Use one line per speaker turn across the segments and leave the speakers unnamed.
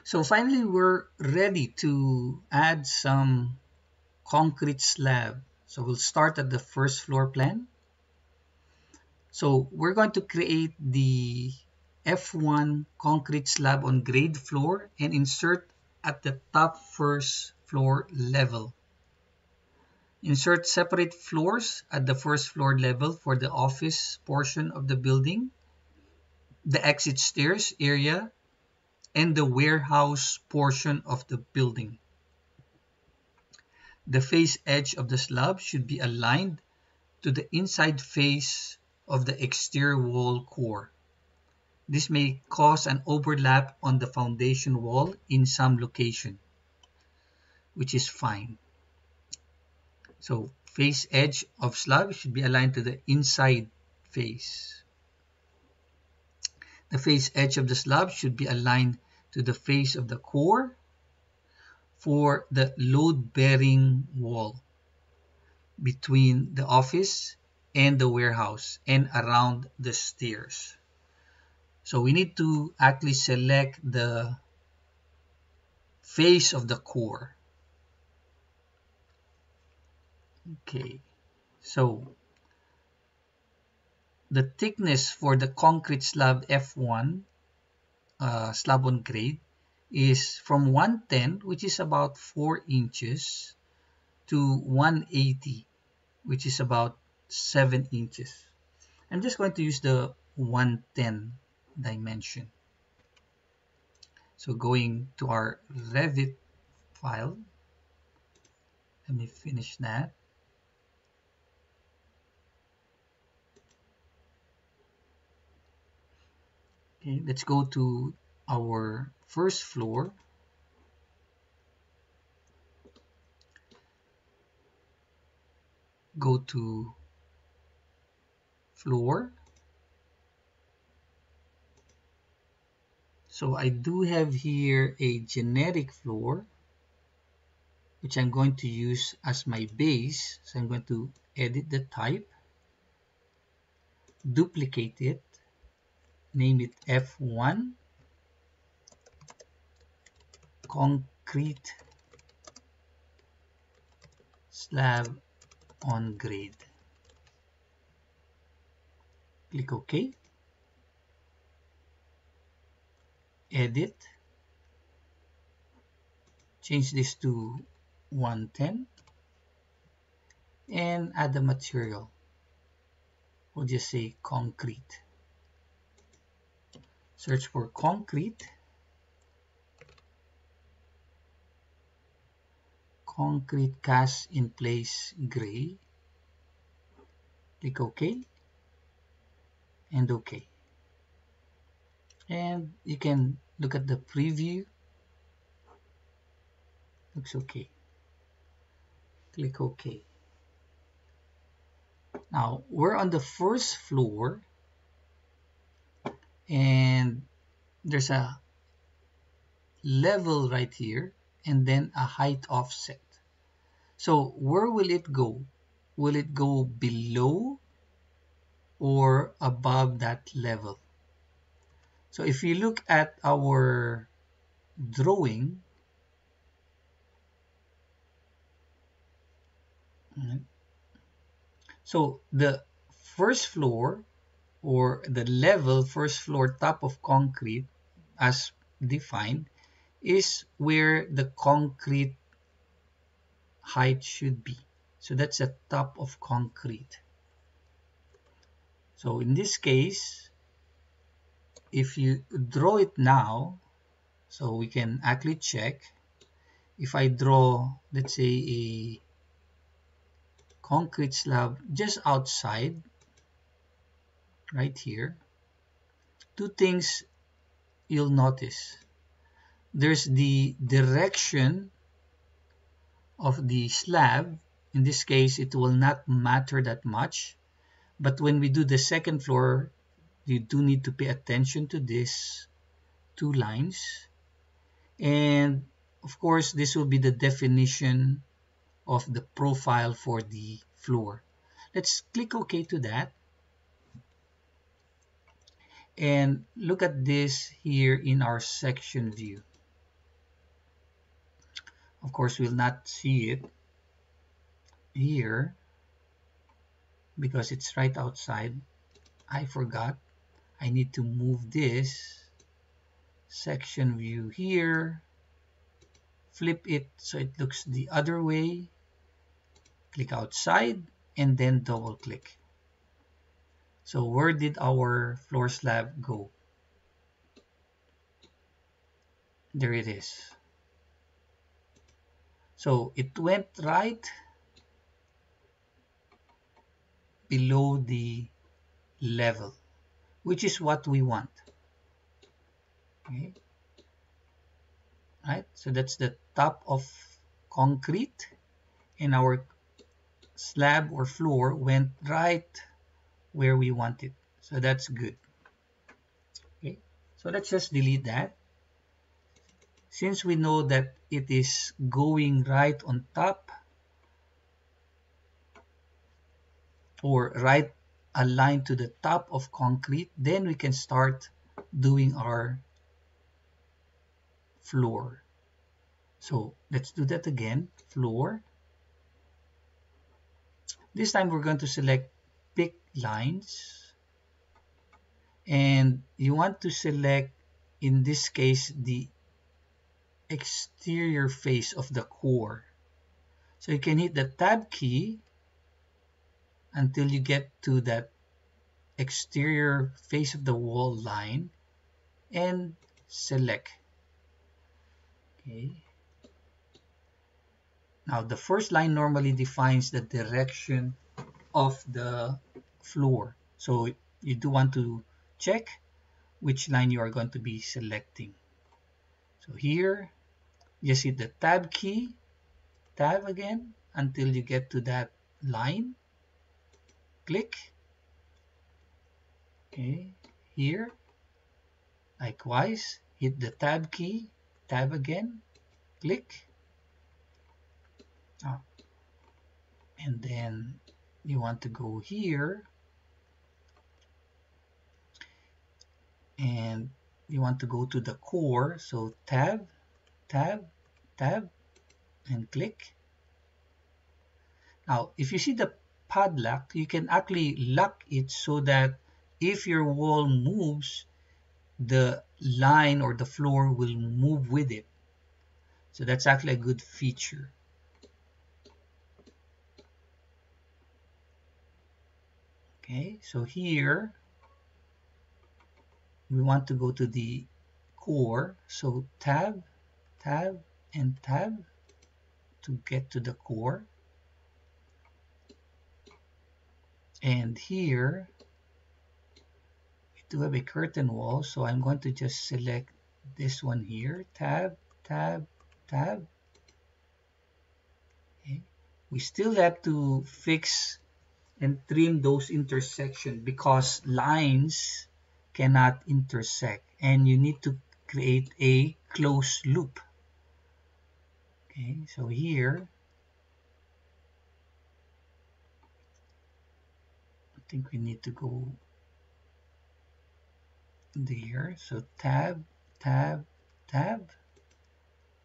So finally, we're ready to add some concrete slab. So we'll start at the first floor plan. So we're going to create the F1 concrete slab on grade floor and insert at the top first floor level. Insert separate floors at the first floor level for the office portion of the building, the exit stairs area, and the warehouse portion of the building. The face edge of the slab should be aligned to the inside face of the exterior wall core. This may cause an overlap on the foundation wall in some location, which is fine. So face edge of slab should be aligned to the inside face. The face edge of the slab should be aligned to the face of the core for the load-bearing wall between the office and the warehouse and around the stairs. So we need to actually select the face of the core. Okay, so the thickness for the concrete slab F1 slab on grade is from 110, which is about 4 inches, to 180, which is about 7 inches. I'm just going to use the 110 dimension. So going to our Revit file, let me finish that. Okay, let's go to our first floor. Go to floor. So I do have here a generic floor, which I'm going to use as my base. So I'm going to edit the type, duplicate it, name it F1 concrete slab on grade. Click OK. Edit. Change this to 110 and add the material. We'll just say concrete. Search for concrete. Concrete cast in place gray. Click OK and OK. And you can look at the preview. Looks okay. Click OK. Now we're on the first floor and there's a level right here and then a height offset. So where will it go? Will it go below or above that level? So if you look at our drawing, so the first floor or the level first floor top of concrete as defined is where the concrete height should be. So that's the top of concrete. So in this case, if you draw it now, so we can actually check. If I draw, let's say, a concrete slab just outside, right here, two things you'll notice. There's the direction of the slab. In this case, it will not matter that much. But when we do the second floor, you do need to pay attention to these two lines. And of course, this will be the definition of the profile for the floor. Let's click OK to that. And look at this here in our section view. Of course, we'll not see it here because it's right outside. I forgot. I need to move this section view here, flip it so it looks the other way, click outside, and then double click. So where did our floor slab go? There it is. So it went right below the level, which is what we want. Okay. Right, so that's the top of concrete, and our slab or floor went right where we want it. So that's good. Okay, so let's just delete that. Since we know that it is going right on top or right aligned to the top of concrete, then we can start doing our floor. So let's do that again. Floor. This time we're going to select pick lines, and you want to select, in this case, the exterior face of the core. So you can hit the tab key until you get to that exterior face of the wall line and select. Okay. Now the first line normally defines the direction of the floor. So you do want to check which line you are going to be selecting. So here, just hit the tab key, tab again, until you get to that line. Click. Okay, here, likewise, hit the tab key, tab again, click. Oh, and then you want to go here, and you want to go to the core. So tab, tab, tab, and click. Now, if you see the padlock, you can actually lock it so that if your wall moves, the line or the floor will move with it. So that's actually a good feature. Okay, so here we want to go to the core. So tab, tab, and tab to get to the core. And here we do have a curtain wall, so I'm going to just select this one here. Tab, tab, tab. Okay. We still have to fix and trim those intersections because lines cannot intersect, and you need to create a closed loop. Okay, so here I think we need to go there. So tab, tab, tab.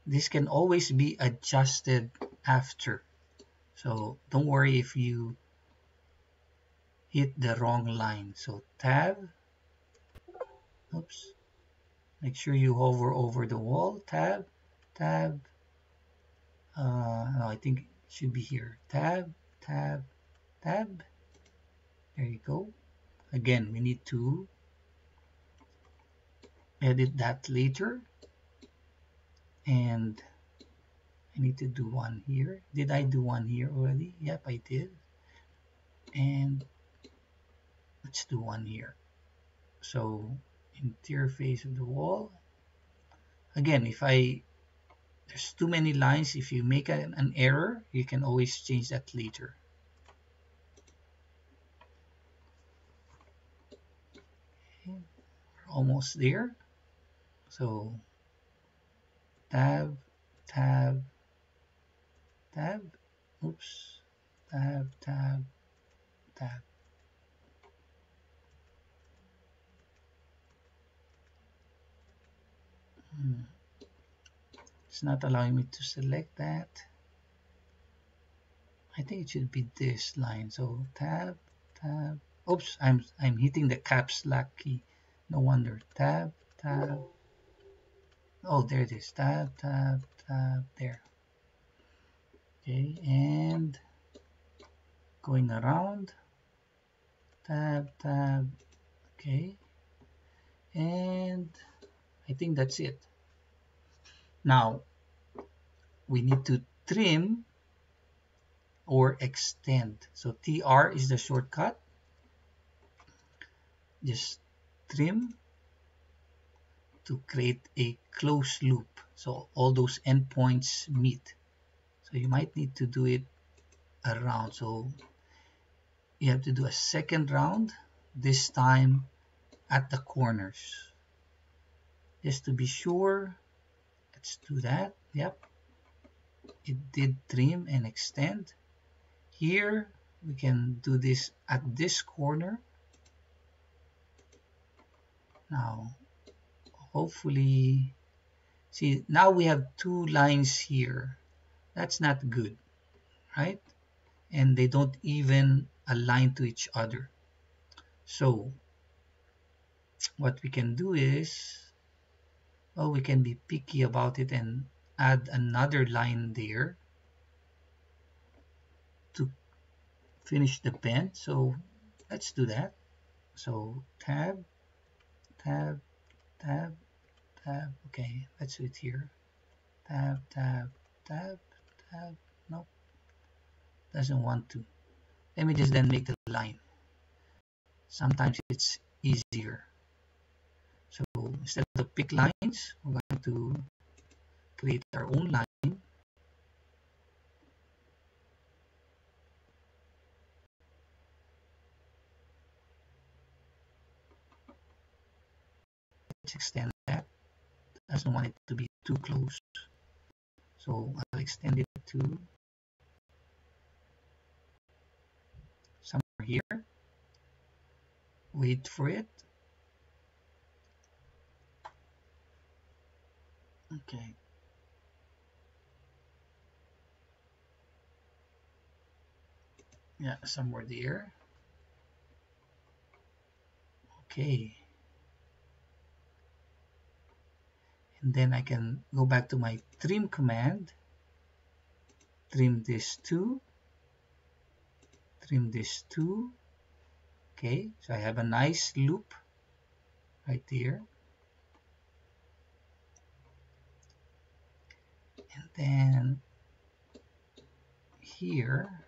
This can always be adjusted after, so don't worry if you hit the wrong line. So tab, oops, make sure you hover over the wall. Tab, tab, no, I think it should be here. Tab, tab, tab. There you go. Again, we need to edit that later, and I need to do one here. Did I do one here already? Yep, I did. And let's do one here. So interior face of the wall. Again, if there's too many lines, if you make an error, you can always change that later. Okay, we're almost there. So tab, tab, tab, oops, tab, tab, tab. It's not allowing me to select that. I think it should be this line. So tab, tab. Oops, I'm hitting the caps lock key. No wonder. Tab, tab. Oh, there it is. Tab, tab, tab. There. Okay, and going around. Tab, tab. Okay, and I think that's it. Now we need to trim or extend. So TR is the shortcut. Just trim to create a closed loop. So all those endpoints meet. So you might need to do it around. So you have to do a second round, this time at the corners. Just to be sure, let's do that. Yep, it did trim and extend. Here, we can do this at this corner. Now, hopefully, see, now we have two lines here. That's not good, right? And they don't even align to each other. So, what we can do is, well, we can be picky about it and add another line there to finish the bend. So let's do that. So tab, tab, tab, tab. Okay, let's do it here. Tab, tab, tab, tab. Nope, doesn't want to. Let me just then make the line. Sometimes it's easier. So instead of pick lines, we're going to create our own line. Let's extend that. Doesn't want it to be too close. So I'll extend it to somewhere here. Wait for it. Okay. Yeah, somewhere there. Okay. And then I can go back to my trim command. Trim this too. Trim this too. Okay, so I have a nice loop right there. And then here,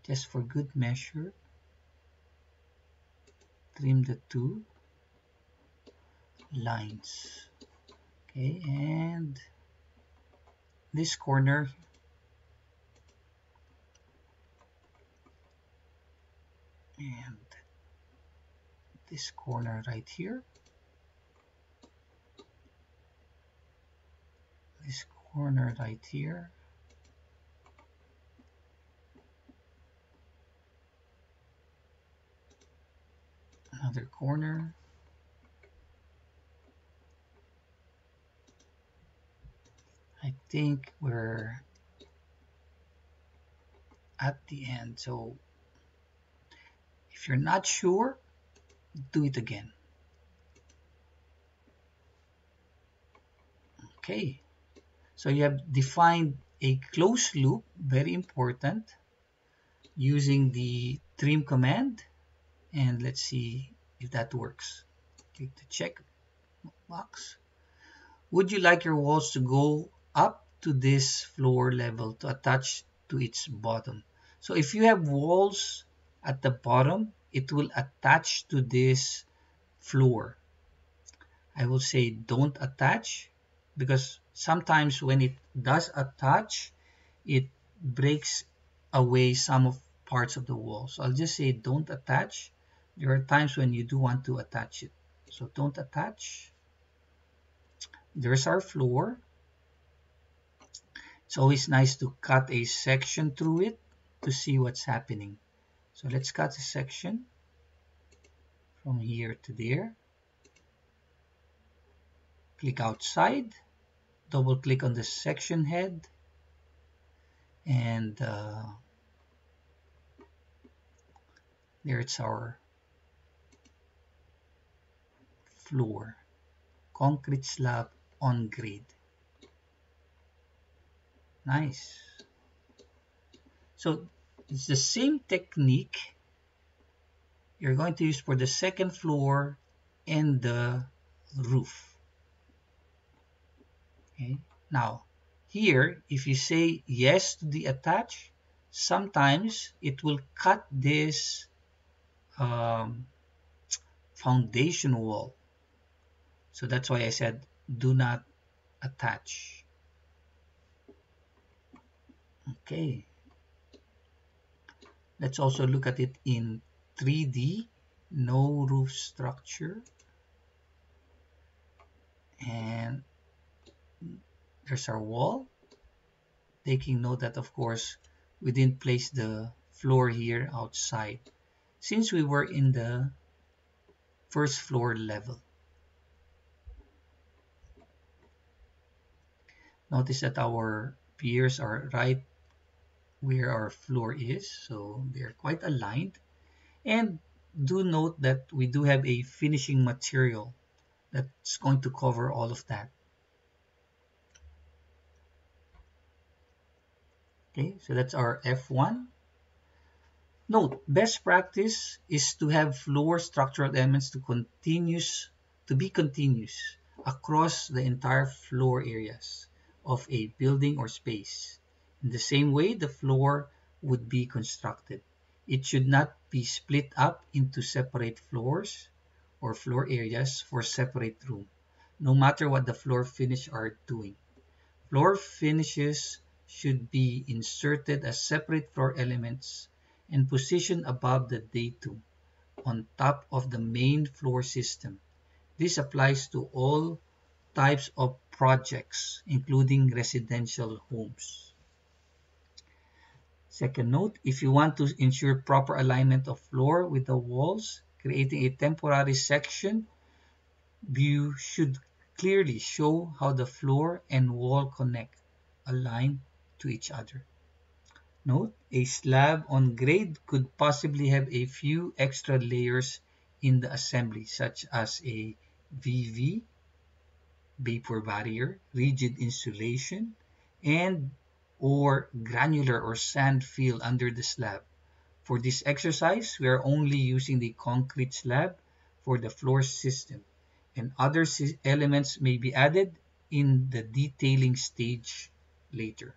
just for good measure, trim the two lines. Okay, and this corner, and this corner right here, this corner right here, another corner, I think we're at the end. So if you're not sure, do it again. Okay, so you have defined a closed loop, very important, using the trim command, and let's see if that works. Click the check box. Would you like your walls to go up to this floor level to attach to its bottom? So if you have walls at the bottom, it will attach to this floor. I will say don't attach, because sometimes when it does attach, it breaks away some of parts of the wall. So I'll just say don't attach. There are times when you do want to attach it. So don't attach. There's our floor. It's always nice to cut a section through it to see what's happening. So let's cut a section from here to there. Click outside. double click on the section head, and there's our floor, concrete slab on grade. Nice. So it's the same technique you're going to use for the second floor and the roof. Okay. Now, here, if you say yes to the attach, sometimes it will cut this foundation wall. So that's why I said do not attach. Okay. Let's also look at it in 3D. No roof structure. And there's our wall. Taking note that, of course, we didn't place the floor here outside since we were in the first floor level. Notice that our piers are right where our floor is, so they're quite aligned. And do note that we do have a finishing material that's going to cover all of that. Okay, so that's our F1. Note, best practice is to have floor structural elements to be continuous across the entire floor areas of a building or space. In the same way the floor would be constructed. It should not be split up into separate floors or floor areas for separate room, no matter what the floor finish are doing. Floor finishes should be inserted as separate floor elements and positioned above the datum on top of the main floor system. This applies to all types of projects, including residential homes. Second note, if you want to ensure proper alignment of floor with the walls, creating a temporary section view should clearly show how the floor and wall connect, align to each other. Note, a slab on grade could possibly have a few extra layers in the assembly, such as a VV, vapor barrier, rigid insulation, and or granular or sand fill under the slab. For this exercise, we are only using the concrete slab for the floor system, and other elements may be added in the detailing stage later.